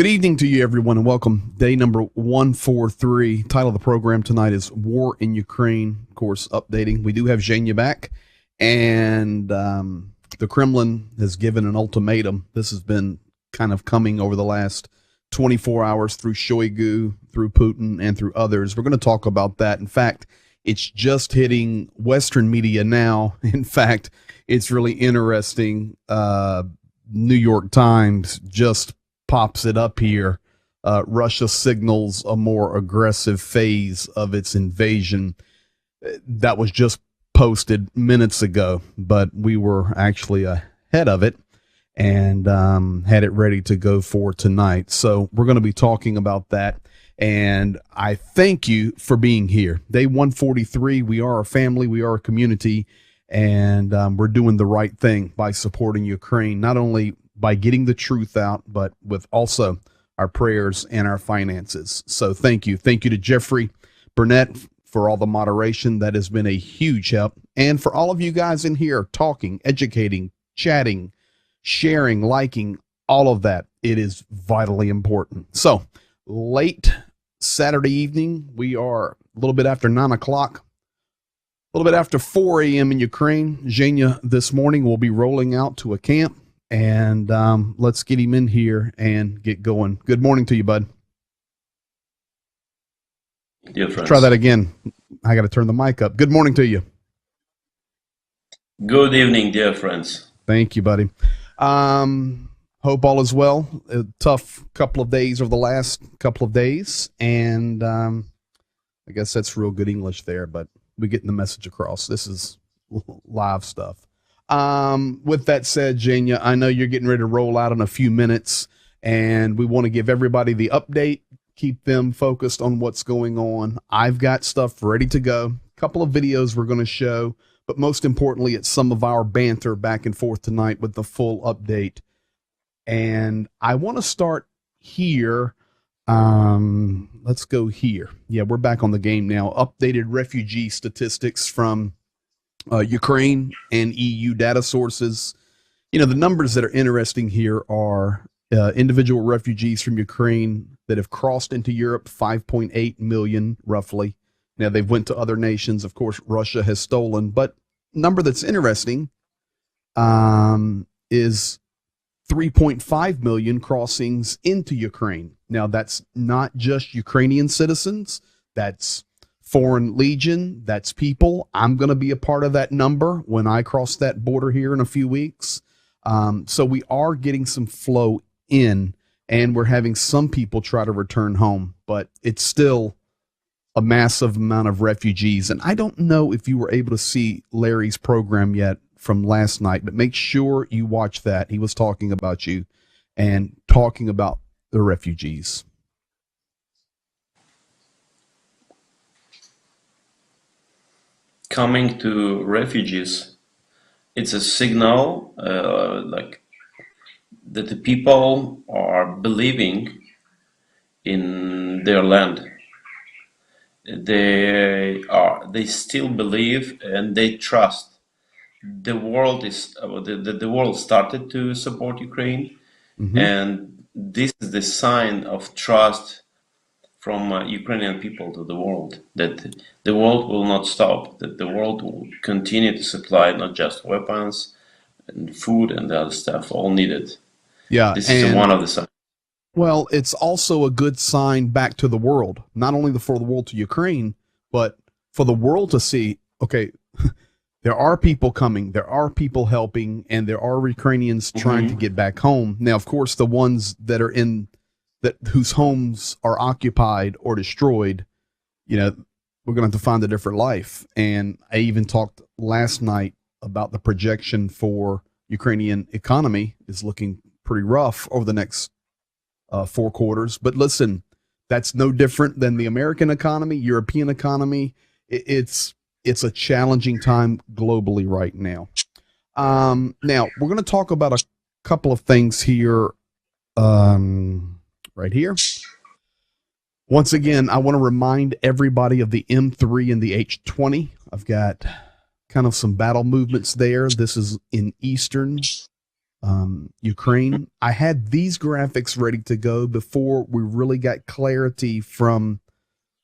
Good evening to you, everyone, and welcome. Day number 143. Title of the program tonight is War in Ukraine. Of course, updating. We do have Zhenya back, and the Kremlin has given an ultimatum. This has been kind of coming over the last 24 hours through Shoigu, through Putin, and through others. We're going to talk about that. In fact, it's just hitting Western media now. In fact, it's really interesting. New York Times just pops it up here. Russia signals a more aggressive phase of its invasion. That was just posted minutes ago, but we were actually ahead of it and had it ready to go for tonight. So we're going to be talking about that. And I thank you for being here. Day 143, we are a family, we are a community, and we're doing the right thing by supporting Ukraine, not only by getting the truth out, but with also our prayers and our finances. So thank you. Thank you to Jeffrey Burnett for all the moderation. That has been a huge help. And for all of you guys in here talking, educating, chatting, sharing, liking, all of that. It is vitally important. So late Saturday evening, we are a little bit after 9 o'clock, a little bit after 4 a.m. in Ukraine. Zhenya this morning will be rolling out to a camp. And let's get him in here and get going. Good morning to you, bud. Dear friends. Try that again. I got to turn the mic up. Good morning to you. Good evening, dear friends. Thank you, buddy. Hope all is well. A tough couple of days over the last couple of days. And I guess that's real good English there, but we're getting the message across. This is live stuff. With that said, Zhenya, I know you're getting ready to roll out in a few minutes, and we want to give everybody the update, keep them focused on what's going on. I've got stuff ready to go, a couple of videos we're going to show, but most importantly, it's some of our banter back and forth tonight with the full update. And I want to start here. Let's go here. Yeah, we're back on the game now. Updated refugee statistics from Ukraine and EU data sources. You know, the numbers that are interesting here are individual refugees from Ukraine that have crossed into Europe, 5.8 million roughly. Now they've went to other nations. Of course, Russia has stolen, but number that's interesting is 3.5 million crossings into Ukraine. Now that's not just Ukrainian citizens. That's Foreign Legion, that's people. I'm going to be a part of that number when I cross that border here in a few weeks. So we are getting some flow in, and we're having some people try to return home, but it's still a massive amount of refugees. And I don't know if you were able to see Larry's program yet from last night, but make sure you watch that. He was talking about you and talking about the refugees. Coming to refugees, it's a signal like that the people are believing in their land. They still believe and they trust. The world is the world started to support Ukraine, and this is the sign of trust from Ukrainian people to the world, that the world will not stop, that the world will continue to supply not just weapons and food and the other stuff, all needed. Yeah, this is one of the signs. Well, it's also a good sign back to the world, not only for the world to Ukraine, but for the world to see, okay, there are people coming, there are people helping, and there are Ukrainians trying to get back home. Now, of course, the ones that are whose homes are occupied or destroyed, you know, we're going to have to find a different life. And I even talked last night about the projection for Ukrainian economy is looking pretty rough over the next 4 quarters. But listen, that's no different than the American economy, European economy. It's a challenging time globally right now. Now we're going to talk about a couple of things here. Right here. Once again, I want to remind everybody of the M3 and the H20. I've got kind of some battle movements there. This is in eastern Ukraine. I had these graphics ready to go before we really got clarity from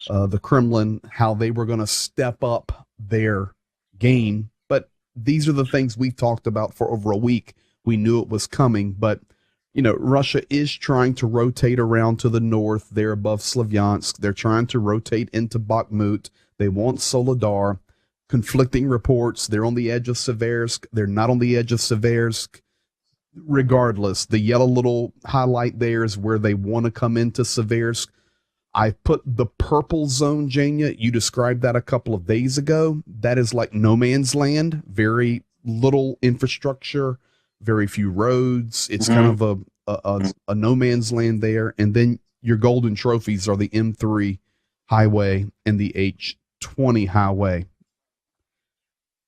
the Kremlin, how they were going to step up their game. But these are the things we talked about for over a week. We knew it was coming, but Russia is trying to rotate around to the north. They're above Slavyansk. They're trying to rotate into Bakhmut. They want Soledar. Conflicting reports. They're on the edge of Seversk. They're not on the edge of Seversk. Regardless, the yellow little highlight there is where they want to come into Seversk. I put the purple zone, Zhenya. You described that a couple of days ago. That is like no man's land. Very little infrastructure, very few roads. It's kind of a no man's land there. And then your golden trophies are the M3 highway and the H20 highway.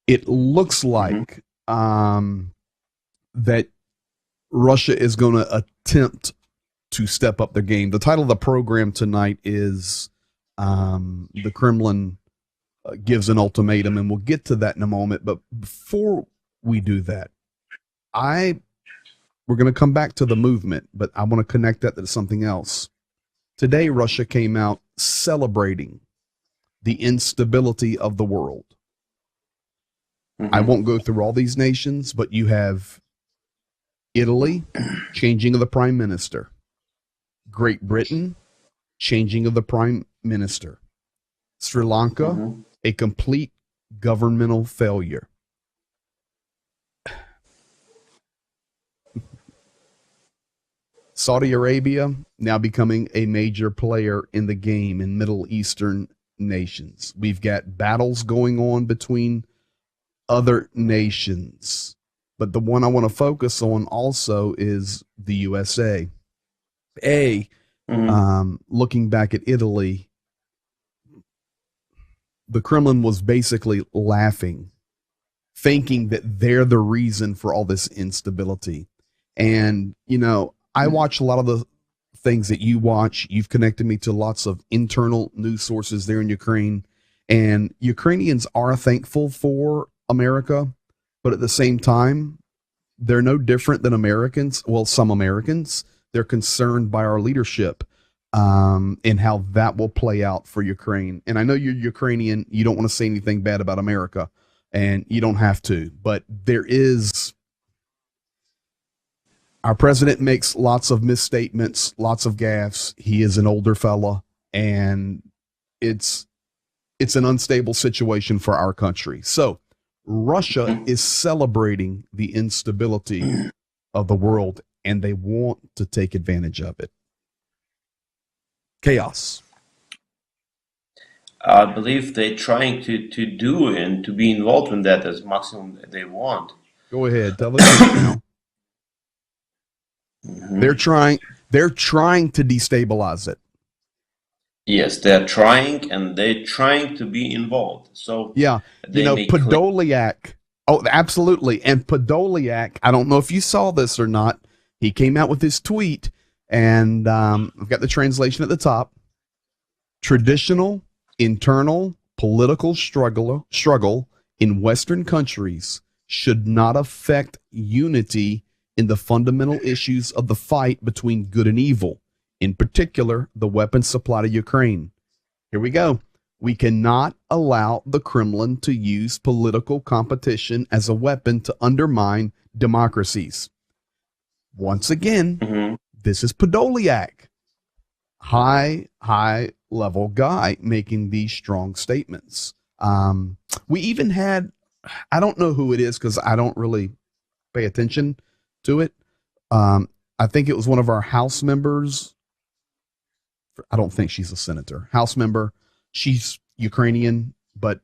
It looks like that Russia is going to attempt to step up their game. The title of the program tonight is The Kremlin Gives an Ultimatum, and we'll get to that in a moment. But before we do that, we're going to come back to the movement, but I want to connect that to something else. Today, Russia came out celebrating the instability of the world. I won't go through all these nations, but you have Italy, changing of the prime minister. Great Britain, changing of the prime minister. Sri Lanka, a complete governmental failure. Saudi Arabia now becoming a major player in the game in Middle Eastern nations. We've got battles going on between other nations. But the one I want to focus on also is the USA. Looking back at Italy, the Kremlin was basically laughing, thinking that they're the reason for all this instability. And, I watch a lot of the things that you watch. You've connected me to lots of internal news sources there in Ukraine. And Ukrainians are thankful for America, but at the same time, they're no different than Americans. Well, some Americans, they're concerned by our leadership and how that will play out for Ukraine. And I know you're Ukrainian. You don't want to say anything bad about America, and you don't have to. But our president makes lots of misstatements, lots of gaffes. He is an older fella, and it's an unstable situation for our country. So Russia is celebrating the instability of the world, and they want to take advantage of it. Chaos. I believe they're trying to do and to be involved in that as maximum they want. Go ahead, tell the truth now. They're trying to destabilize it. Yes, they're trying, and they're trying to be involved. So yeah, Podolyak. Oh, absolutely. And Podolyak, I don't know if you saw this or not. He came out with his tweet, and I've got the translation at the top. Traditional, internal, political struggle in Western countries should not affect unity in the fundamental issues of the fight between good and evil, in particular, the weapons supply to Ukraine. Here we go. We cannot allow the Kremlin to use political competition as a weapon to undermine democracies. Once again, this is Podolyak, high level guy making these strong statements. We even had, I don't know who it is because I don't really pay attention to it. I think it was one of our House members. I don't think she's a senator. House member. She's Ukrainian, but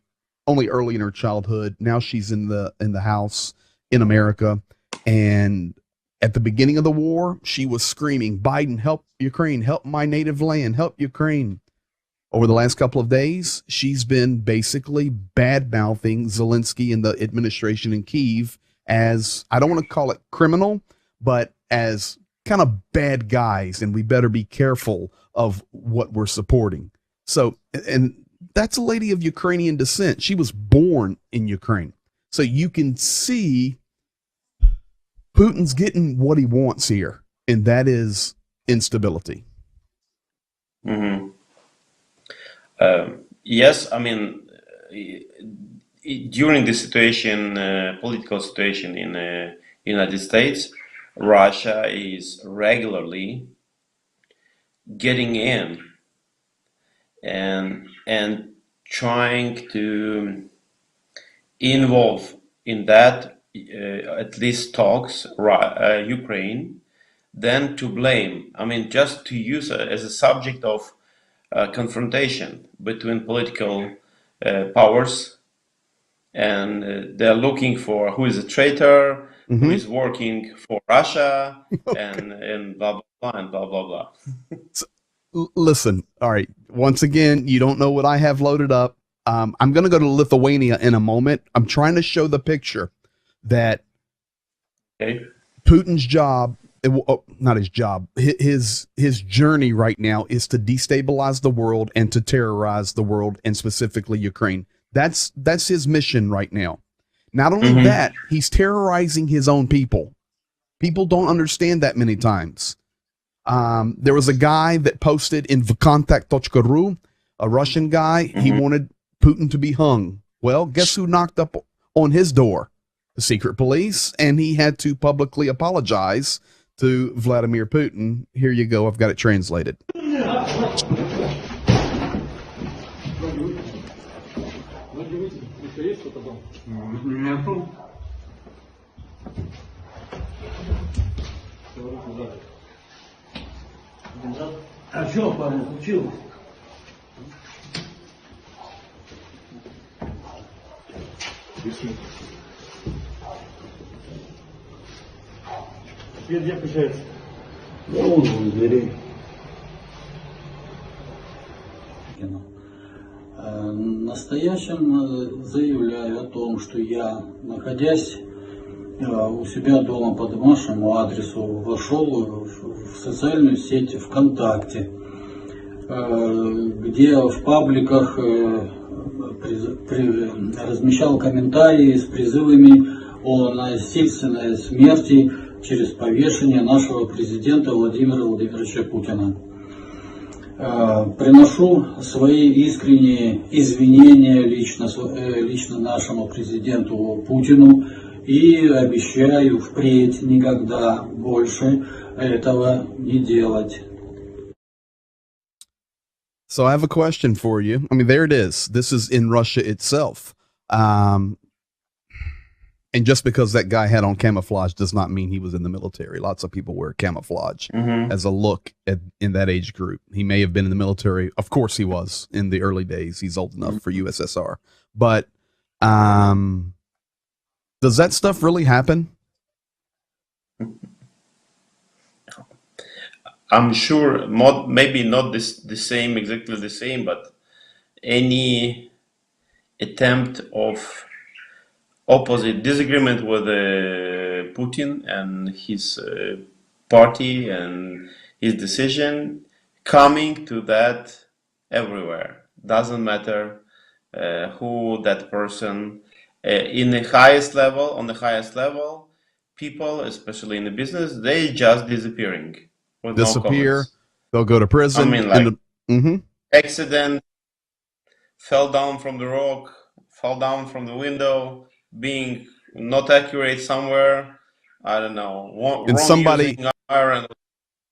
only early in her childhood. Now she's in the House in America. And at the beginning of the war, she was screaming, "Biden, help Ukraine, help my native land, help Ukraine." Over the last couple of days, she's been basically bad-mouthing Zelensky and the administration in Kyiv as, I don't want to call it criminal, but as kind of bad guys, and we better be careful of what we're supporting. So, and that's a lady of Ukrainian descent. She was born in Ukraine. So you can see Putin's getting what he wants here, and that is instability. Mm-hmm. Yes, I mean, during the situation, political situation in the United States, Russia is regularly getting in and trying to involve in that at least talks Ukraine, then to blame. I mean, just to use it as a subject of confrontation between political powers, and they're looking for who is a traitor, who is working for Russia, and blah blah blah and blah blah blah. So, listen, all right. Once again, you don't know what I have loaded up. I'm going to go to Lithuania in a moment. I'm trying to show the picture that Putin's job, not his job, his journey right now is to destabilize the world and to terrorize the world, and specifically Ukraine. That's his mission right now. Not only that, he's terrorizing his own people. People don't understand that many times. There was a guy that posted in vkontak.ru, a Russian guy. He wanted Putin to be hung. Well, guess who knocked up on his door? The secret police, and he had to publicly apologize to Vladimir Putin. Here you go. I've got it translated. А что, парень, случилось? Свет где включается? Ну, вон двери. Настоящим заявляю о том, что я, находясь у себя дома по домашнему адресу, вошел в социальную сеть ВКонтакте, где в пабликах размещал комментарии с призывами о насильственной смерти через повешение нашего президента Владимира Владимировича Путина. Приношу свои искренние извинения лично нашему президенту Путину и обещаю впредь никогда больше этого не делать. So I have a question for you. I mean, there it is. This is in Russia itself. And just because that guy had on camouflage does not mean he was in the military. Lots of people wear camouflage as a look in that age group. He may have been in the military. Of course he was in the early days. He's old enough for USSR. But does that stuff really happen? I'm sure, maybe not the same, exactly the same, but any attempt of opposite disagreement with Putin and his party and his decision, coming to that everywhere. Doesn't matter who that person. On the highest level, people, especially in the business, they just disappearing. Disappear. They'll go to prison. I mean, accident, fell down from the rock, fell down from the window, being not accurate somewhere, I don't know, and somebody, iron.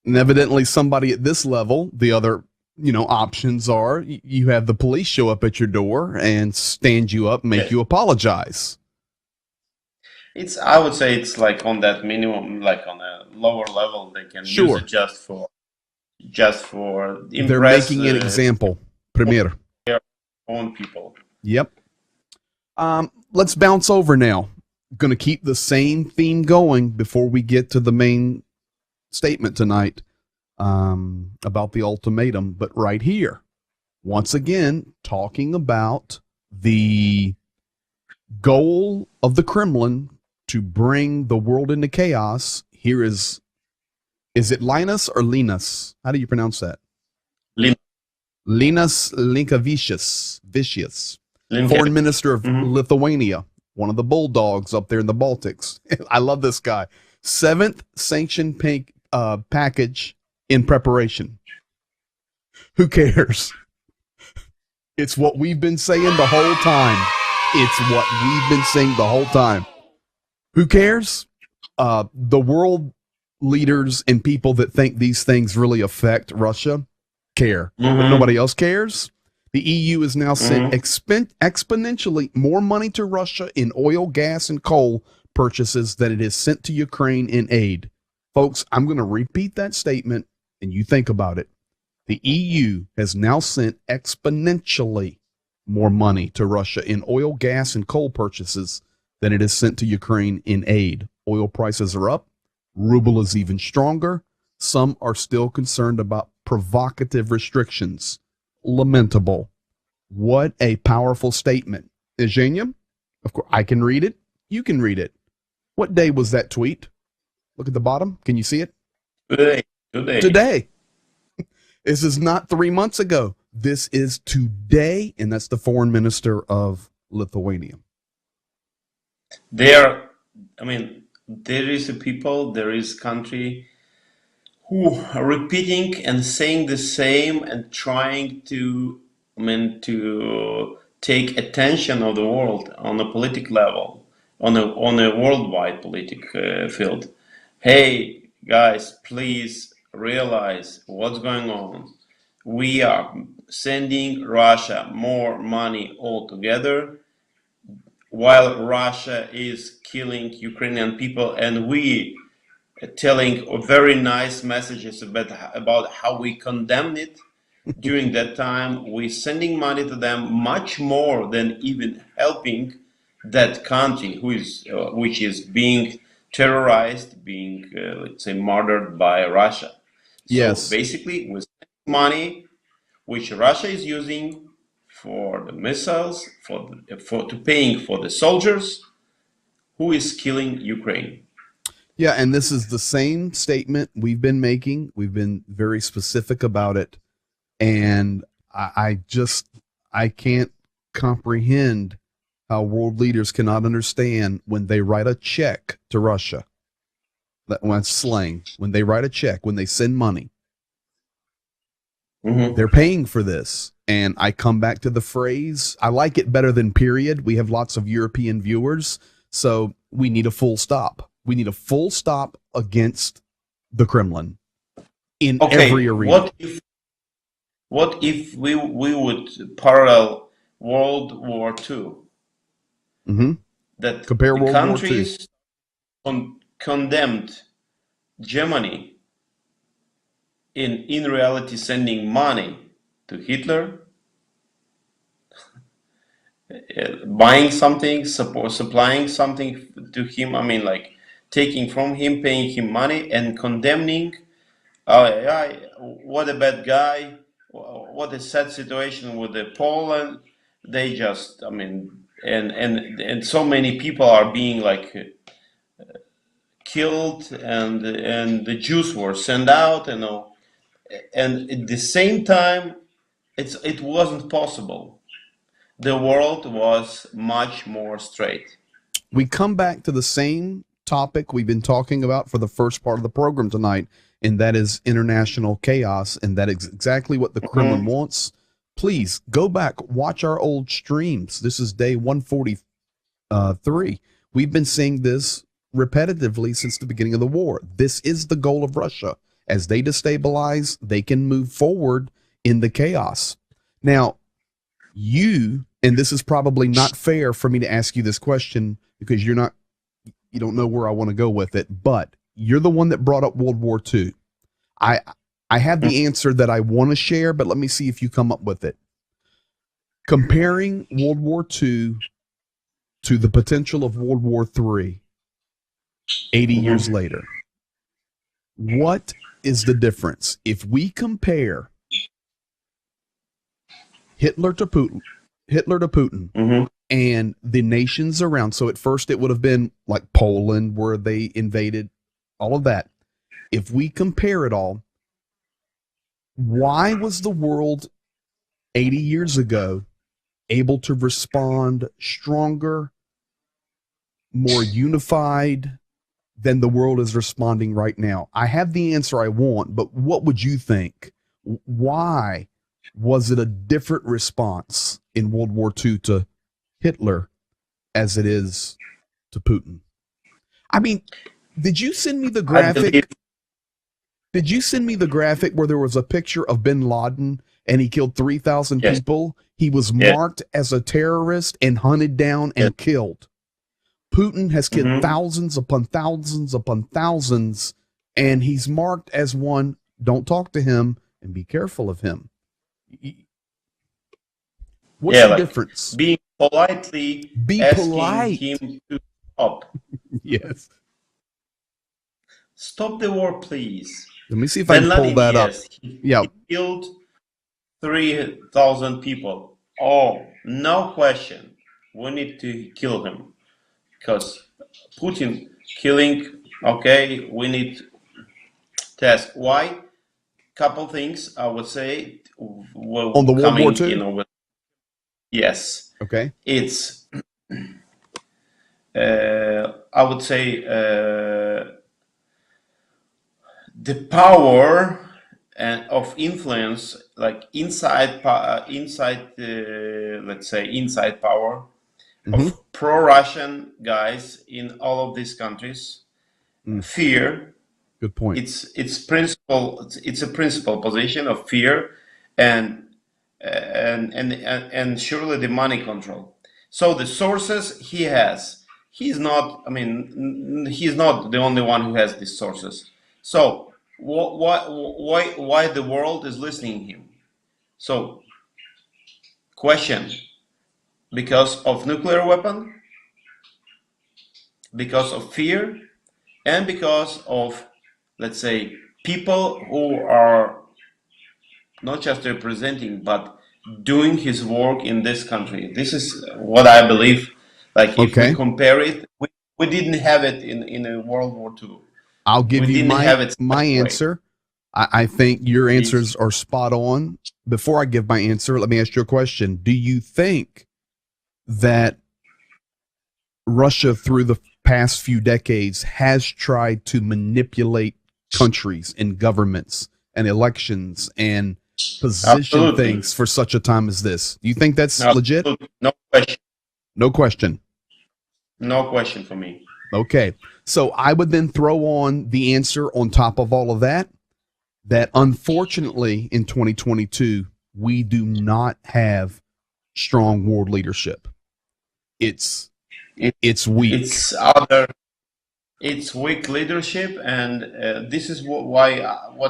And evidently somebody at this level, the other, options are you have the police show up at your door and stand you up, make you apologize. I would say it's like on that minimum, like on a lower level, they can use it just for impress. They're making an example. Premier. Their own people. Yep. Let's bounce over now. Going to keep the same theme going before we get to the main statement tonight about the ultimatum. But right here, once again, talking about the goal of the Kremlin to bring the world into chaos. Here is it Linus or Linus? How do you pronounce that? Linus Linkevicius. Foreign Minister of Lithuania, one of the bulldogs up there in the Baltics. I love this guy. Seventh sanction package in preparation. Who cares? It's what we've been saying the whole time. It's what we've been saying the whole time. Who cares? The world leaders and people that think these things really affect Russia care, but nobody else cares. The EU has now sent exponentially more money to Russia in oil, gas, and coal purchases than it has sent to Ukraine in aid. Folks, I'm going to repeat that statement, and you think about it. The EU has now sent exponentially more money to Russia in oil, gas, and coal purchases than it has sent to Ukraine in aid. Oil prices are up. Ruble is even stronger. Some are still concerned about provocative restrictions. Lamentable. What a powerful statement. Zhenya, of course, I can read it. You can read it. What day was that tweet? Look at the bottom. Can you see it? Today. This is not 3 months ago. This is today, and that's the foreign minister of Lithuania. There is a people, there is country who are repeating and saying the same and trying to take attention of the world on a political level, on a worldwide political field. Hey guys, please realize what's going on. We are sending Russia more money altogether, while Russia is killing Ukrainian people, and we telling very nice messages about how we condemn it. During that time, we're sending money to them much more than even helping that country which is being terrorized, being let's say murdered by Russia. Yes. So basically, we're sending money which Russia is using for the missiles, to paying for the soldiers who is killing Ukraine. Yeah, and this is the same statement we've been making. We've been very specific about it. And I can't comprehend how world leaders cannot understand when they write a check to Russia. That's slang. When they write a check, when they send money, they're paying for this. And I come back to the phrase, I like it better than period. We have lots of European viewers, so we need a full stop. We need a full stop against the Kremlin in every arena. What if we would parallel World War II? That compare the World countries condemned Germany in reality sending money to Hitler, buying something, supplying something to him. Taking from him, paying him money, and condemning. What a bad guy! What a sad situation with the Poland. They just, and so many people are being killed, and the Jews were sent out, and at the same time, it wasn't possible. The world was much more straight. We come back to the same topic we've been talking about for the first part of the program tonight, and that is international chaos, and that is exactly what the Kremlin wants. Please go back, watch our old streams. This is day 143. We've been saying this repetitively since the beginning of the war. This is the goal of Russia. As they destabilize, they can move forward in the chaos. Now, and this is probably not fair for me to ask you this question because you don't know where I want to go with it, but you're the one that brought up World War II. I have the answer that I want to share, but let me see if you come up with it. Comparing World War II to the potential of World War III 80 years later, what is the difference? If we compare Hitler to Putin, and the nations around. So at first it would have been like Poland where they invaded, all of that. If we compare it all, why was the world 80 years ago able to respond stronger, more unified, than the world is responding right now? I have the answer I want, but what would you think? Why was it a different response in World War II to Hitler as it is to Putin? I mean, did you send me the graphic? Did you send me the graphic where there was a picture of bin Laden and he killed 3,000 people? He was marked as a terrorist and hunted down and killed. Putin has killed thousands upon thousands upon thousands, and he's marked as one, don't talk to him and be careful of him. What's the difference? Being politely asking him to stop. Yes. Stop the war, please. Let me see if I can pull that up. He killed 3,000 people. Oh, no question. We need to kill him. Because Putin killing, okay, we need to ask why. Couple things, I would say. On the World War II? Yes. Okay. It's, I would say, the power and of influence, like inside power of pro-Russian guys in all of these countries. Fear. Good point. It's principle. It's a principal position of fear, and surely the money control. So the sources he has. He's not. I mean, he's not the only one who has these sources. So why the world is listening to him? So question: because of nuclear weapon, because of fear, and because of, let's say, people who are not just representing but doing his work in this country. This is what I believe. Like if we compare it, we didn't have it in World War II. I'll give you my answer. I think your answers are spot on. Before I give my answer, let me ask you a question. Do you think that Russia, through the past few decades, has tried to manipulate countries and governments and elections and position things for such a time as this? Do you think that's legit? No question. No question. No question for me. Okay. So I would then throw on the answer on top of all of that, that unfortunately in 2022, we do not have strong world leadership. It's weak. It's weak leadership, and this is what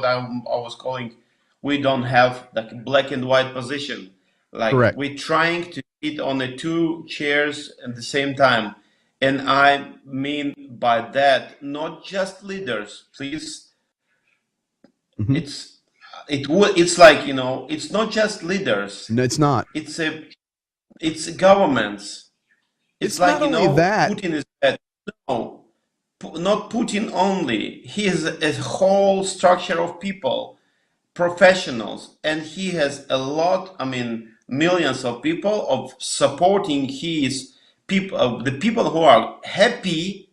I was calling, we don't have like black and white position. Like correct. We're trying to sit on the two chairs at the same time. And I mean by that, not just leaders, please. It's like, it's not just leaders. No, it's not. It's governments. It's like, not only that. Putin is bad. No, not Putin only. He has a whole structure of people, professionals, and he has a lot, millions of people of supporting his people, the people who are happy.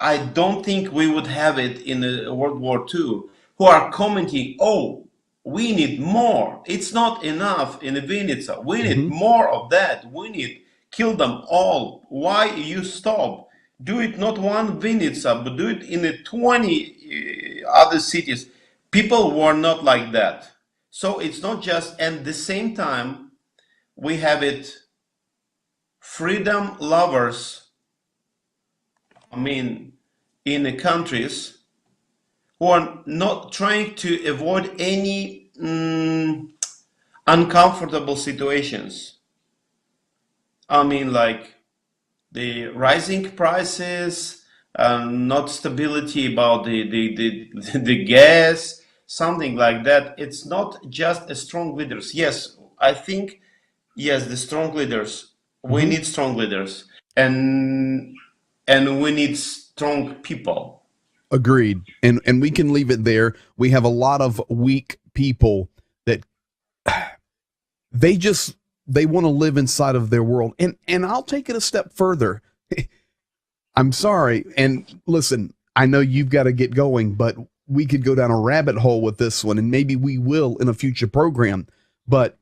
I don't think we would have it in World War II, who are commenting, oh, we need more. It's not enough in Vinnytsia. We need more of that. We need kill them all. Why you stop? Do it not one Vinnytsia, but do it in the 20 other cities. People were not like that. So it's not just, and at the same time, we have it freedom lovers, in the countries who are not trying to avoid any uncomfortable situations. Like the rising prices, not stability about the gas, something like that. It's not just a strong leaders. Yes, I think, yes, the strong leaders. We need strong leaders, and we need strong people. Agreed. And we can leave it there. We have a lot of weak people that they want to live inside of their world. And I'll take it a step further. I'm sorry. And listen, I know you've got to get going, but we could go down a rabbit hole with this one, and maybe we will in a future program. But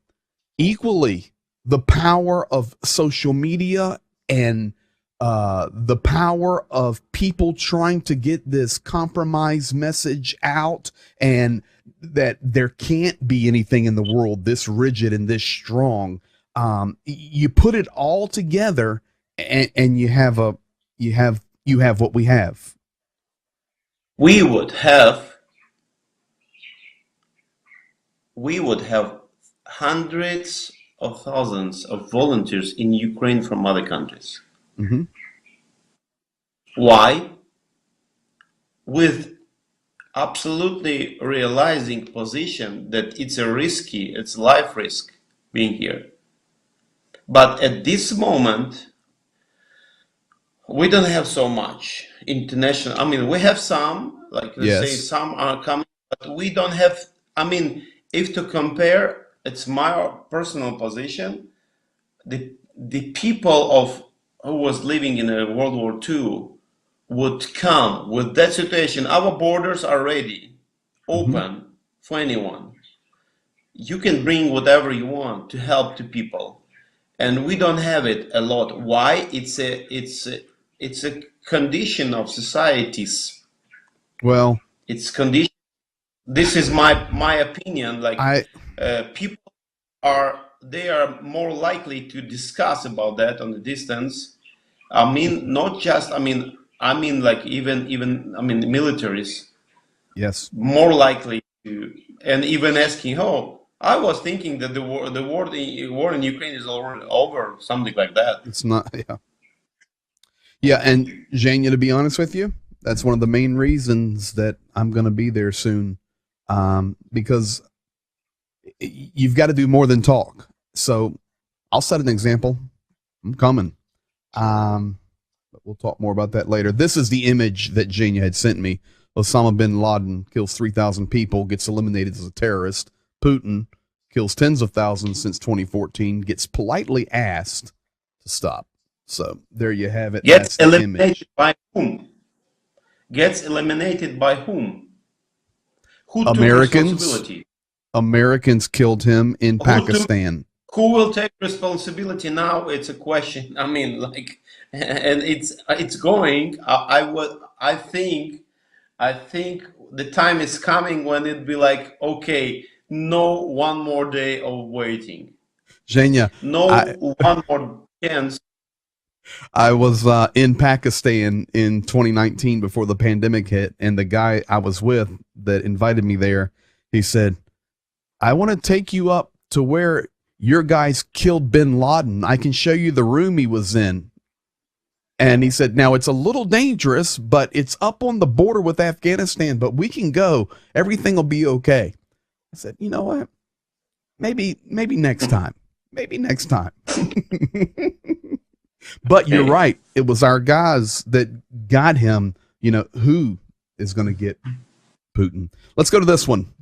equally, the power of social media and the power of people trying to get this compromise message out, and that there can't be anything in the world this rigid and this strong. You put it all together, and you have what we have. We would have hundreds of thousands of volunteers in Ukraine from other countries. Mm-hmm. Why? With absolutely realizing position that it's life risk being here. But at this moment, we don't have so much international. I mean, we have some, like let's say some are coming, but we don't have. I mean, if to compare, it's my personal position. The people of who was living in World War II would come with that situation. Our borders are ready, open for anyone. You can bring whatever you want to help the people, and we don't have it a lot. Why? It's a condition of societies. Well, it's condition. This is my opinion. Like people are more likely to discuss about that on the distance. I mean, not just. I mean, like even militaries. Yes. More likely to, and even asking, oh, I was thinking that the war in Ukraine is already over, something like that. It's not. Yeah. Yeah, and Zhenya, to be honest with you, that's one of the main reasons that I'm going to be there soon, because you've got to do more than talk. So I'll set an example. I'm coming. But we'll talk more about that later. This is the image that Zhenya had sent me. Osama bin Laden kills 3,000 people, gets eliminated as a terrorist. Putin kills tens of thousands since 2014, gets politely asked to stop. So there you have it. Gets eliminated by whom? Gets eliminated by whom? Who took responsibility? Americans killed him in Pakistan. Who will take responsibility now? It's a question. I mean, like, and it's going. I think the time is coming when it'd be like, okay, no one more day of waiting. Zhenya, one more chance. I was in Pakistan in 2019 before the pandemic hit, and the guy I was with that invited me there, he said, I want to take you up to where your guys killed bin Laden. I can show you the room he was in. And he said, now it's a little dangerous, but it's up on the border with Afghanistan, but we can go. Everything will be okay. I said, you know what? Maybe next time. Maybe next time. But you're right. It was our guys that got him. You know, who is going to get Putin? Let's go to this one.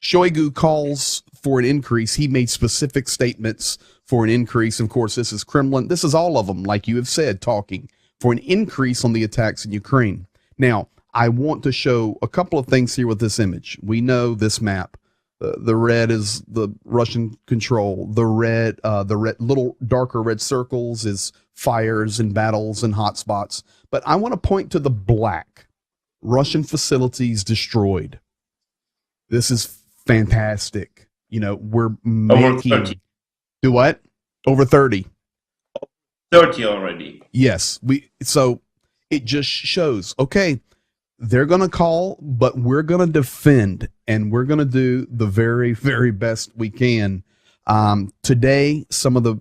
Shoigu calls for an increase. He made specific statements for an increase. Of course, this is Kremlin. This is all of them, like you have said, talking for an increase on the attacks in Ukraine. Now, I want to show a couple of things here with this image. We know this map. The red is the Russian control. The red little darker red circles is fires and battles and hotspots. But I want to point to the black. Russian facilities destroyed. This is fantastic. You know, we're making... Over 30. Do what? Over 30. 30 already. Yes. So it just shows, okay, they're going to call, but we're going to defend, and we're going to do the very, very best we can. Today, some of the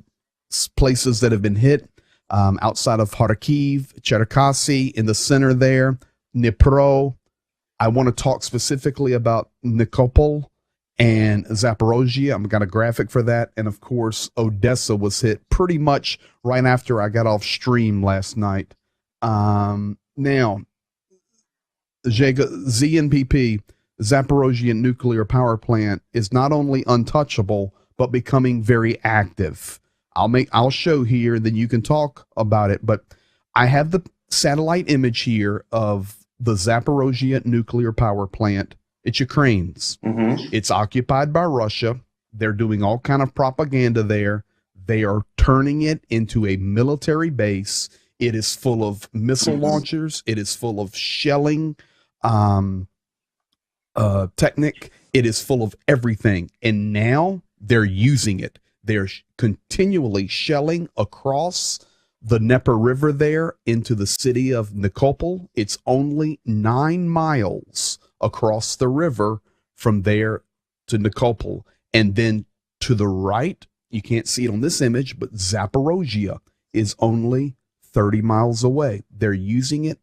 places that have been hit outside of Kharkiv, Cherkasy, in the center there, Dnipro. I want to talk specifically about Nikopol and Zaporozhye. I've got a graphic for that. And of course, Odessa was hit pretty much right after I got off stream last night. Now, ZNPP, Zaporozhye nuclear power plant, is not only untouchable, but becoming very active. I'll show here, then you can talk about it. But I have satellite image here of the Zaporozhye nuclear power plant. It's Ukraine's. It's occupied by Russia. They're doing all kind of propaganda there. They are turning it into a military base. It is full of missile launchers. It is full of shelling technic. It is full of everything. And now they're using it. They're continually shelling across the Dnieper River there into the city of Nikopol. It's only 9 miles across the river from there to Nikopol. And then to the right, you can't see it on this image, but Zaporozhye is only 30 miles away. They're using it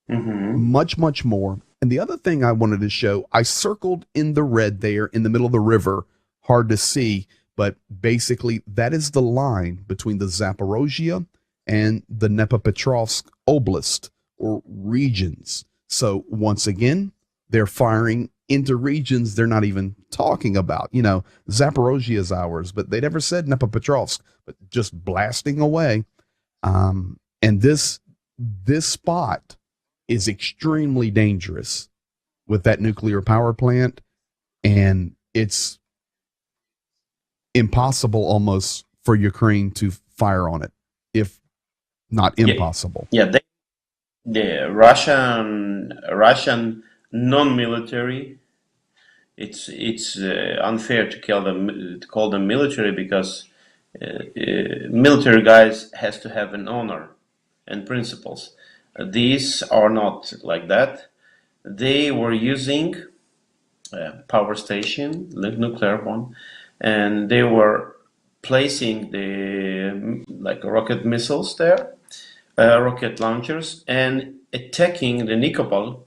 much, much more. And the other thing I wanted to show, I circled in the red there in the middle of the river, hard to see, but basically that is the line between the Zaporozhye and the Dnepropetrovsk Oblast or regions. So once again, they're firing into regions they're not even talking about. You know, Zaporozhye is ours, but they never said Dnepropetrovsk, but just blasting away. And this spot is extremely dangerous with that nuclear power plant, and it's impossible almost for Ukraine to fire on it, if not impossible. Yeah, the Russian non-military. It's unfair to call them military, because military guys has to have an honor and principles. These are not like that. They were using power station, nuclear one, and they were placing the rocket missiles there, rocket launchers, and attacking the Nikopol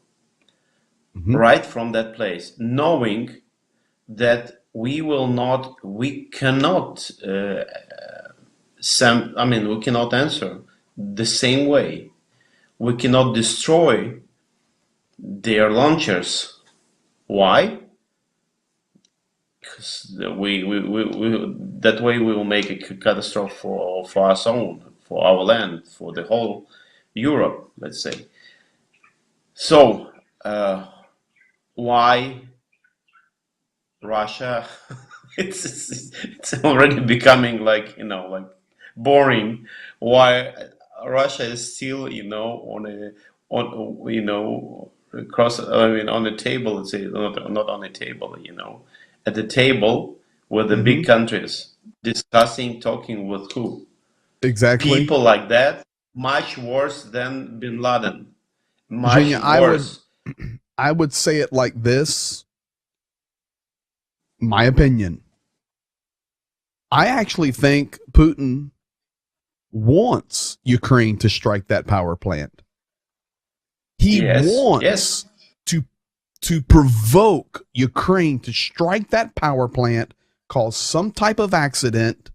right from that place, knowing that we cannot answer the same way. We cannot destroy their launchers. Why? Because that way we will make a catastrophe for us own, for our land, for the whole Europe, let's say. So why Russia? it's already becoming like boring. Why Russia is still on the table? Let's say not on the table. At the table with the big countries discussing, talking with who? Exactly. People like that, much worse than Bin Laden. Much Zhenya, worse. I would say it like this. My opinion. I actually think Putin wants Ukraine to strike that power plant. He wants to provoke Ukraine to strike that power plant, cause some type of accident,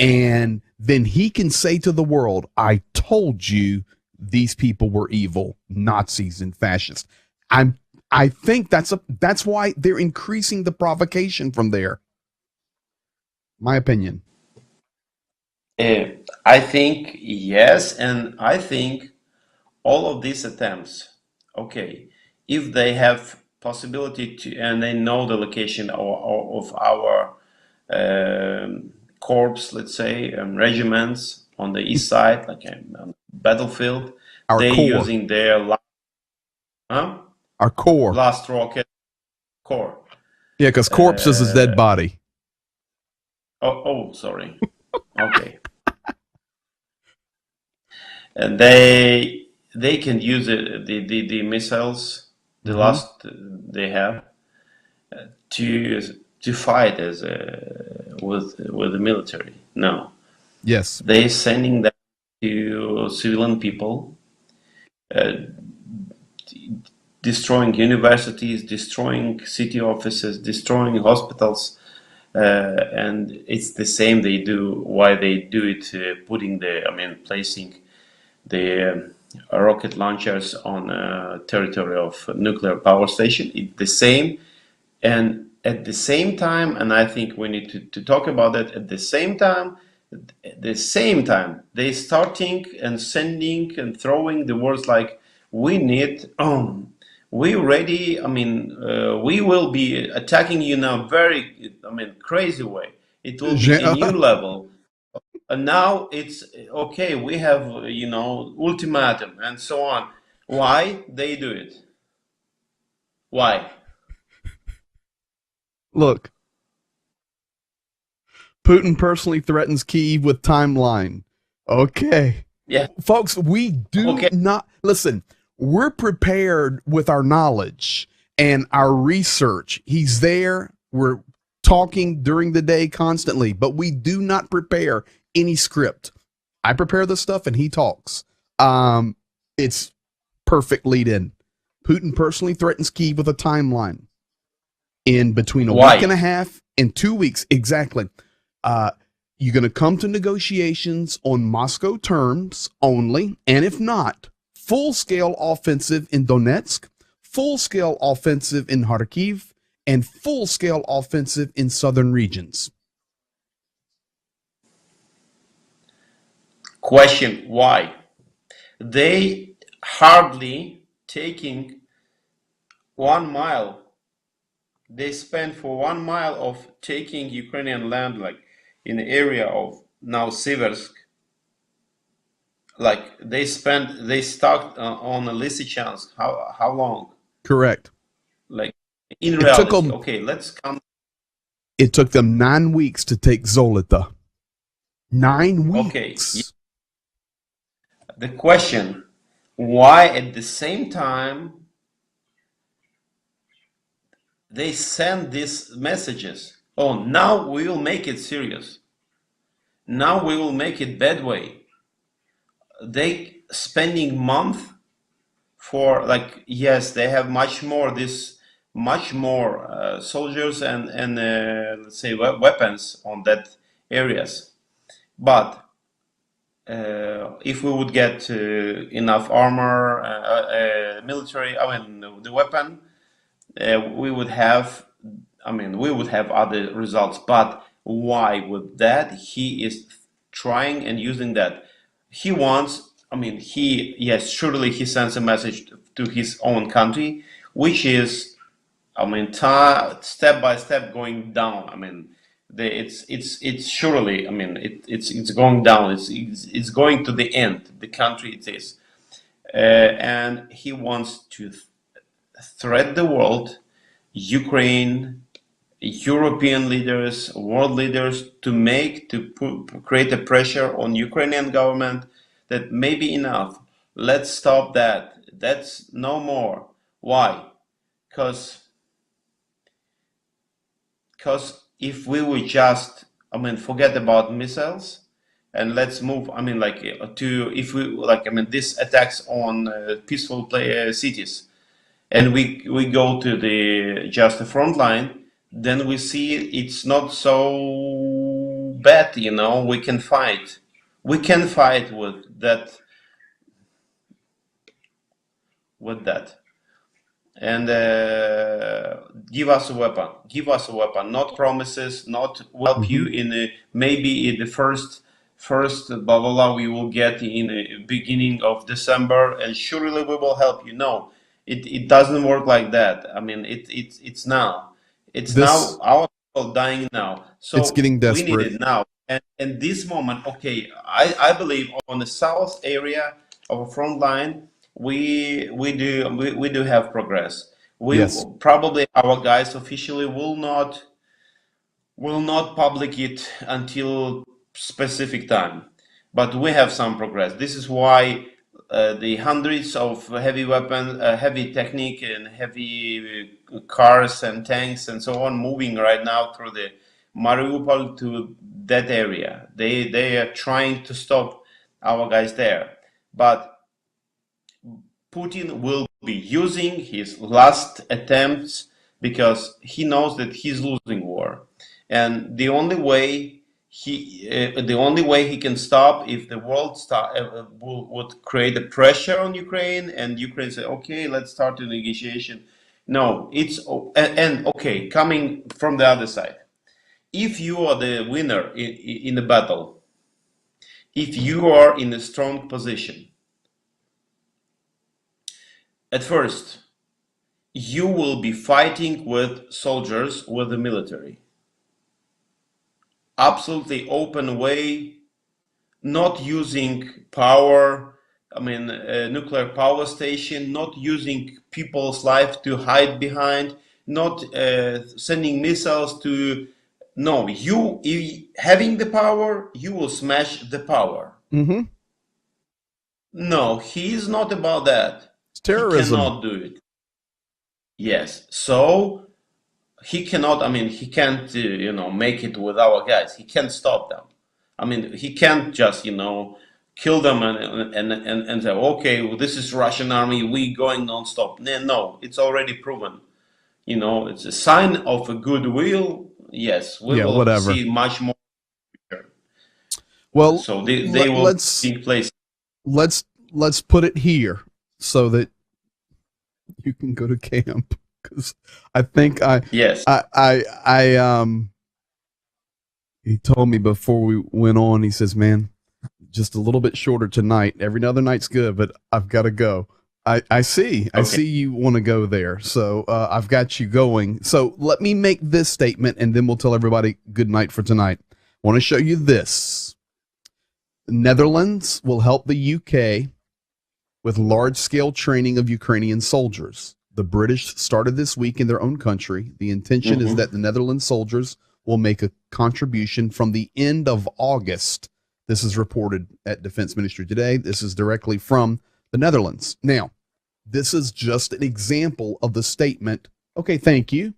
and then he can say to the world, I told you these people were evil, Nazis and fascists. I think that's why they're increasing the provocation from there. My opinion. I think yes, and I think all of these attempts, okay, if they have possibility to, and they know the location of our corps, let's say, regiments on the east side, like on the battlefield, they're using their our core, last rocket core. Yeah, because corpse is his dead body. Oh, sorry. Okay. And they can use the missiles, the last they have, to fight as with the military. No. Yes. They're sending them to civilian people, destroying universities, destroying city offices, destroying hospitals. And it's the same they do. Why they do it? Placing the rocket launchers on territory of nuclear power station. It's the same, and at the same time, and I think we need to talk about that. At the same time, At the same time, they starting and sending and throwing the words like, we need, we ready, we will be attacking you in a very, crazy way. It will be a new level. And now it's okay, we have, ultimatum and so on. Why they do it? Why? Look, Putin personally threatens Kyiv with timeline. Okay. Yeah. Folks, we do not listen. We're prepared with our knowledge and our research. He's there. We're talking during the day constantly, but we do not prepare any script. I prepare the stuff and he talks. It's perfect lead in. Putin personally threatens Kyiv with a timeline in between a week and a half and 2 weeks. Exactly. You're going to come to negotiations on Moscow terms only, and if not, full-scale offensive in Donetsk, full-scale offensive in Kharkiv, and full-scale offensive in southern regions. Question, why? They hardly taking 1 mile. They spend for 1 mile of taking Ukrainian land, like in the area of now Siversk. Like they stuck on a Lysychansk. How long? Correct. Like in reality, okay, let's come. It took them 9 weeks to take Zolota. 9 weeks. Okay. The question, why at the same time they send these messages? Oh, now we will make it serious. Now we will make it bad way. They spending month for like, yes, they have much more soldiers and let's say weapons on that areas, but if we would get enough armor, military, the weapon, we would have other results. But why would that? He is trying and using that. He wants, surely he sends a message to his own country, which is, step by step going down. It's surely, it's going down. It's going to the end. The country it is, and he wants to threat the world, Ukraine, European leaders, world leaders, to create a pressure on Ukrainian government that maybe enough. Let's stop that. That's no more. Why? Because if we would just, forget about missiles and let's move, this attacks on peaceful cities, and we go to the front line, then we see it's not so bad, we can fight. We can fight with that. And give us a weapon, not promises, not help you in maybe in the first blah blah blah we will get in the beginning of December, and surely we will help you. No, it doesn't work like that. It's now. Now our people dying now. So it's getting desperate. We need it now. And this moment, okay, I believe on the south area of a front line, we do have progress. Probably our guys officially will not public it until specific time, but we have some progress. This is why the hundreds of heavy weapons, heavy technique, and heavy cars and tanks and so on moving right now through the Mariupol to that area. They are trying to stop our guys there, but Putin will be using his last attempts because he knows that he's losing war, and the only way he can stop if the world would create a pressure on Ukraine, and Ukraine say, okay, let's start a negotiation. No, and okay, coming from the other side, if you are the winner in the battle, if you are in a strong position. At first, you will be fighting with soldiers, with the military. Absolutely open way, not using power, I mean, a nuclear power station, not using people's life to hide behind, not sending missiles to. No, having the power, you will smash the power. Mm-hmm. No, he is not about that. It's He terrorism. cannot do it. Yes, so he cannot. I mean, he can't, make it with our guys. He can't stop them. I mean, he can't just, kill them and say, okay, well, this is Russian army. We going non-stop. No, it's already proven. It's a sign of a goodwill. Yes, we Yeah, will whatever. see much more. Well, So they will be in place. Let's put it here so that you can go to camp, because I think Yes. he told me before we went on, he says, man, just a little bit shorter tonight. Every other night's good, but I've got to go. I see you want to go there. So I've got you going. So let me make this statement and then we'll tell everybody good night for tonight. I want to show you this. Netherlands will help the UK with large-scale training of Ukrainian soldiers. The British started this week in their own country. The intention is that the Netherlands soldiers will make a contribution from the end of August. This is reported at Defense Ministry today. This is directly from the Netherlands. Now, this is just an example of the statement. Okay, thank you.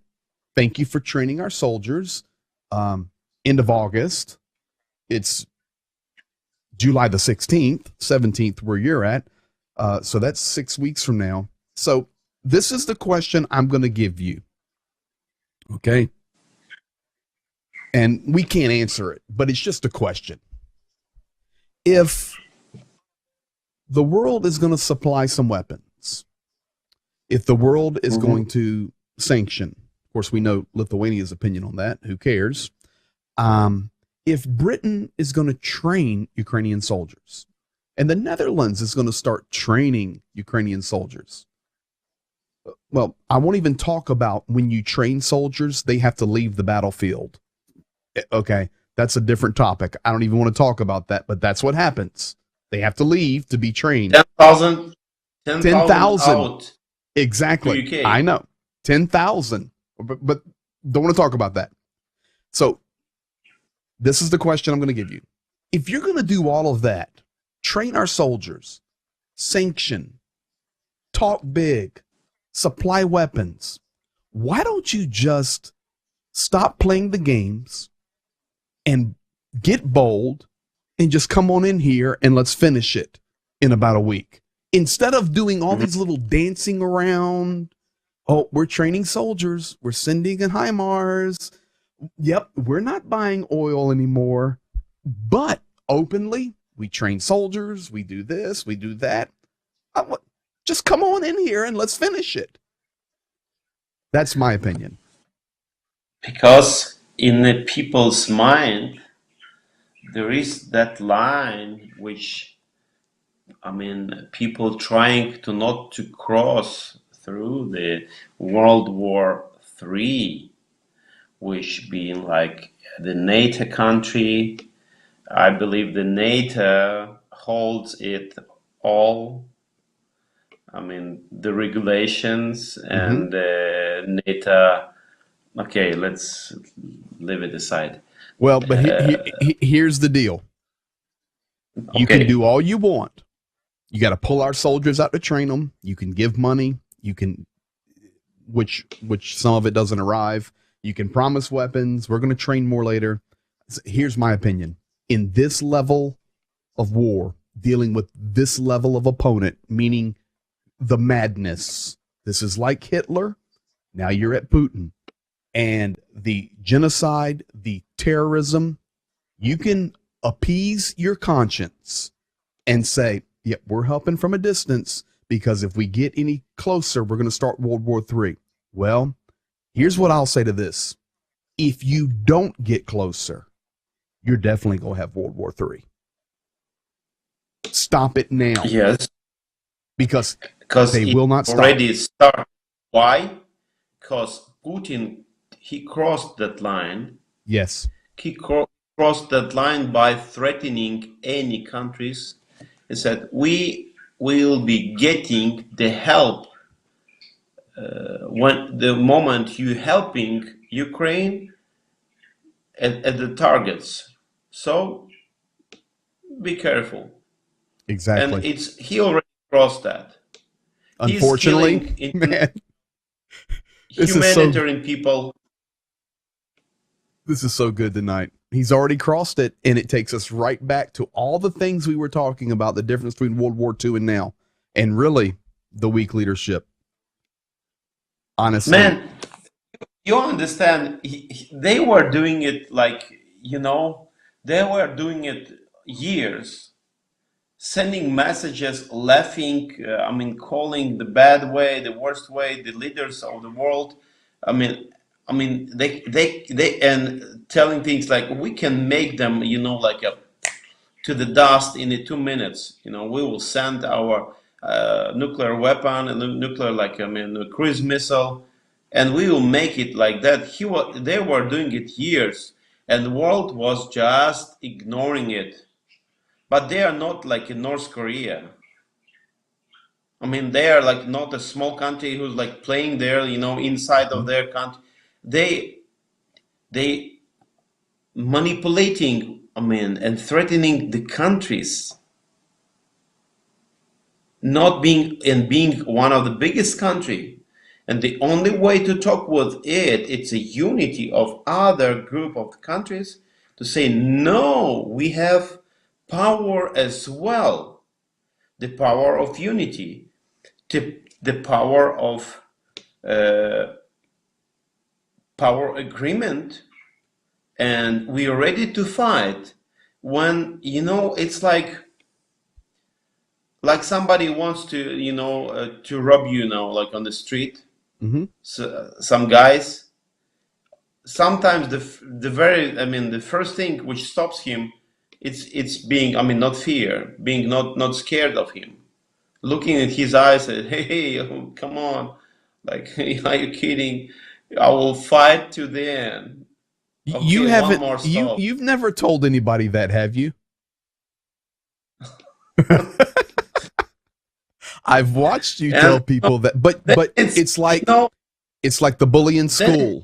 Thank you for training our soldiers. End of August. It's July the 16th, 17th, where you're at. So that's 6 weeks from now. So this is the question I'm going to give you. Okay. And we can't answer it, but it's just a question. If the world is going to supply some weapons, if the world is going to sanction, of course, we know Lithuania's opinion on that. Who cares? If Britain is going to train Ukrainian soldiers and the Netherlands is going to start training Ukrainian soldiers, well, I won't even talk about when you train soldiers, they have to leave the battlefield. Okay, that's a different topic. I don't even want to talk about that, but that's what happens. They have to leave to be trained. 10,000 out. Exactly. to UK. I know. 10,000. But don't want to talk about that. So this is the question I'm going to give you. If you're going to do all of that, train our soldiers, sanction, talk big, supply weapons, why don't you just stop playing the games and get bold and just come on in here and let's finish it in about a week? Instead of doing all these little dancing around, oh, we're training soldiers, we're sending in HIMARS. Yep, we're not buying oil anymore, but openly, we train soldiers, we do this, we do that. Just come on in here and let's finish it. That's my opinion. Because in the people's mind, there is that line which, I mean, people trying to not to cross through the World War III, which being like the NATO country. I believe the NATO holds it all. I mean, the regulations and NATO. Okay, let's leave it aside. Well, but here's the deal. You can do all you want. You got to pull our soldiers out to train them. You can give money. You can, which some of it doesn't arrive. You can promise weapons. We're going to train more later. Here's my opinion. In this level of war, dealing with this level of opponent, meaning the madness, this is like Hitler. Now you're at Putin. And the genocide, the terrorism, you can appease your conscience and say, yeah, we're helping from a distance because if we get any closer, we're going to start World War III. Well, here's what I'll say to this. If you don't get closer, you're definitely going to have World War III. stop it now. Yes, because they it will not stop. already started. Why? Because Putin, he crossed that line. Yes. He crossed that line by threatening any countries. He said, we will be getting the help when the moment you helping Ukraine at the targets. So be careful. Exactly. And he already crossed that. Unfortunately, He's killing man, humanitarian people. This is so good tonight. He's already crossed it, and it takes us right back to all the things we were talking about, the difference between World War II and now, and really the weak leadership. Honestly. Man, you understand, they were doing it they were doing it years, sending messages, laughing, calling the bad way, the worst way, the leaders of the world. They and telling things like we can make them, like to the dust in the 2 minutes. We will send our nuclear weapon and nuclear, a cruise missile, and we will make it like that. They were doing it years, and the world was just ignoring it. But they are not like in North Korea. They are like not a small country who's like playing there, inside of their country. They manipulating, and threatening the countries, not being one of the biggest country. And the only way to talk with it's a unity of other group of countries to say, no, we have power as well. The power of unity, the power of power agreement, and we are ready to fight when, it's like somebody wants to to rob you like on the street. So, some guys, sometimes the first thing which stops him, it's being, not fear, being not scared of him, looking at his eyes and, hey, oh, come on, like, are you kidding? I will fight to the end. Okay, you haven't, one more stop. You've never told anybody that, have you? I've watched you tell people that, but it's like, it's like the bully in school.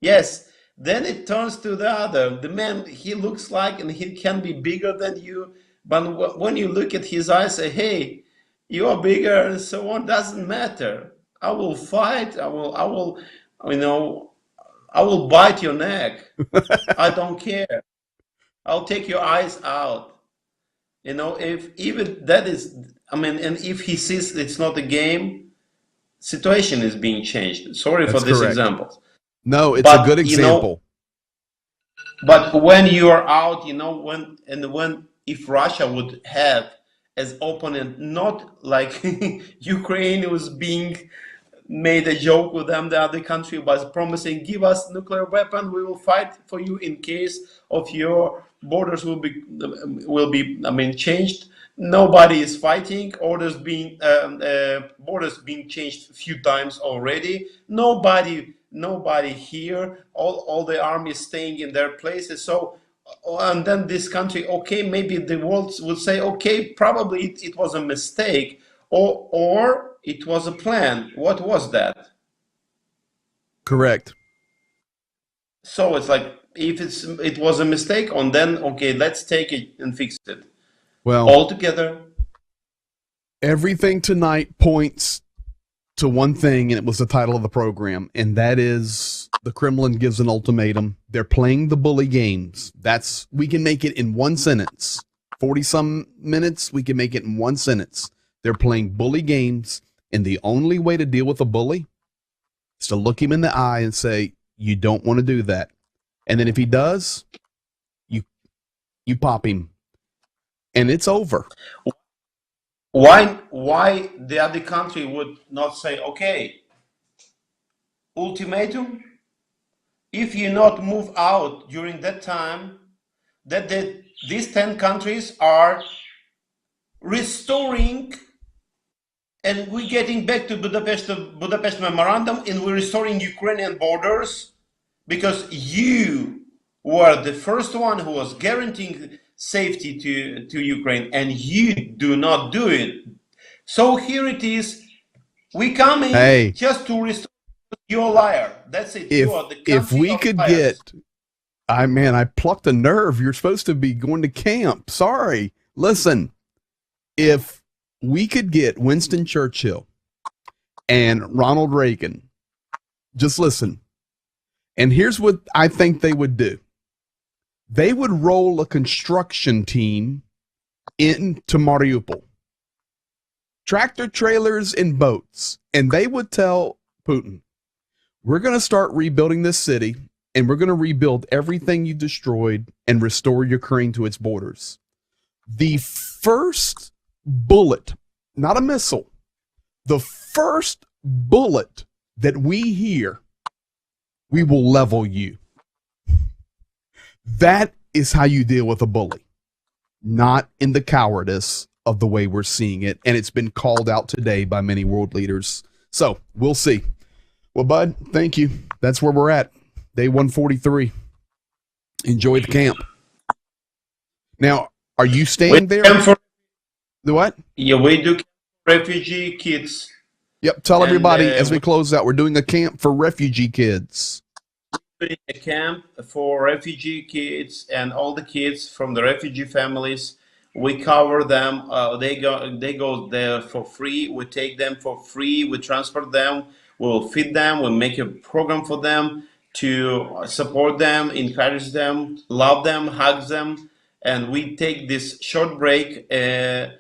Yes, then it turns to the other. The man, he looks like, and he can be bigger than you, but when you look at his eyes, say, hey, you are bigger, and so on, doesn't matter. I will fight. I will, I will bite your neck. I don't care. I'll take your eyes out. If even that is, and if he sees it's not a game, situation is being changed. Sorry That's for this correct. example. No, it's a good example. But when you are out, if Russia would have as opponent, not like Ukraine was being made a joke with them, the other country was promising, give us nuclear weapon, we will fight for you in case of your borders will be changed. Nobody is fighting. Borders being changed a few times already. Nobody here. All the armies staying in their places. So, and then this country, okay, maybe the world would say, okay, probably it was a mistake, or it was a plan. What was that? Correct. So it's like, if it was a mistake, and then okay, let's take it and fix it. Well, all together. Everything tonight points to one thing, and it was the title of the program, and that is the Kremlin gives an ultimatum. They're playing the bully games. We can make it in one sentence. 40-some minutes, we can make it in one sentence. They're playing bully games, and the only way to deal with a bully is to look him in the eye and say, you don't want to do that. And then if he does, you pop him. And it's over. Why the other country would not say, okay, ultimatum, if you not move out during that time, that these 10 countries are restoring, and we're getting back to Budapest Memorandum, and we're restoring Ukrainian borders, because you were the first one who was guaranteeing safety to Ukraine, and you do not do it. So here it is. We coming just to restore. You're a liar. That's it. You are the country if we of could liars. I plucked a nerve. You're supposed to be going to camp. Sorry. Listen, if we could get Winston Churchill and Ronald Reagan, just listen. And here's what I think they would do. They would roll a construction team into Mariupol, tractor trailers and boats, and they would tell Putin, we're going to start rebuilding this city, and we're going to rebuild everything you destroyed and restore Ukraine to its borders. The first bullet, not a missile, the first bullet that we hear, we will level you. That is how you deal with a bully, not in the cowardice of the way we're seeing it. And it's been called out today by many world leaders. So we'll see. Well, Bud, thank you. That's where we're at. Day 143. Enjoy the camp. Now, are you staying there? The what? Yeah, we do refugee kids. Yep. Tell everybody as we close out, we're doing a camp for refugee kids. A camp for refugee kids and all the kids from the refugee families. We cover them. They go there for free. We take them for free. We transport them. We'll feed them. We'll make a program for them to support them, encourage them, love them, hug them. And we take this short break. By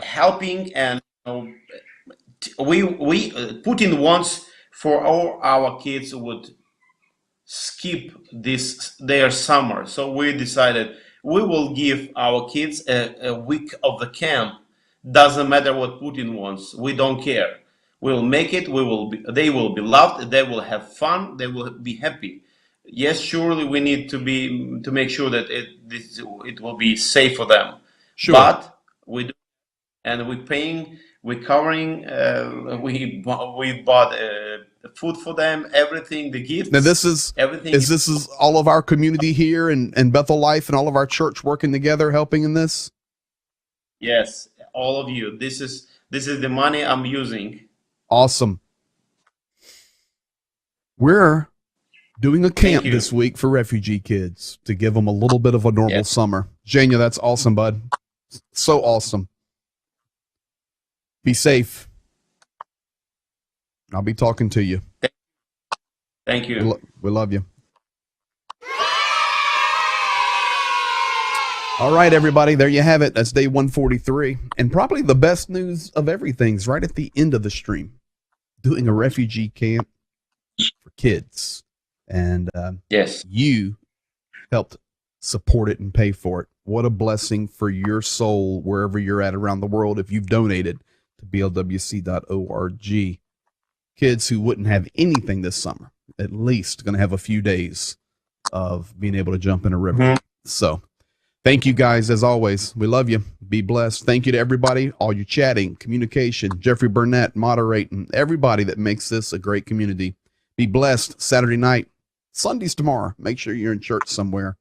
helping, and Putin wants for all our kids would skip their summer. So we decided we will give our kids a week of the camp. Doesn't matter what Putin wants. We don't care. We'll make it. They will be loved. They will have fun. They will be happy. Yes, surely we need to make sure that it will be safe for them. Sure. But we do, and we're paying. We're covering. We bought food for them. Everything, the gifts. Now this is everything. This is all of our community here and Bethel Life and all of our church working together, helping in this. Yes, all of you. This is the money I'm using. Awesome. We're doing a camp this week for refugee kids to give them a little bit of a normal summer. Zhenya, that's awesome, bud. So awesome. Be safe. I'll be talking to you. Thank you. We love you. All right, everybody. There you have it. That's day 143. And probably the best news of everything's right at the end of the stream. Doing a refugee camp for kids. And you helped support it and pay for it. What a blessing for your soul wherever you're at around the world if you've donated to blwc.org. Kids who wouldn't have anything this summer, at least going to have a few days of being able to jump in a river. Mm-hmm. So thank you guys, as always. We love you. Be blessed. Thank you to everybody, all your chatting, communication, Jeffrey Burnett moderating, everybody that makes this a great community. Be blessed. Saturday night, Sundays tomorrow. Make sure you're in church somewhere.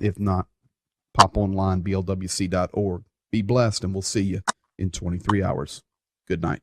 If not, pop online, blwc.org. Be blessed, and we'll see you in 23 hours. Good night.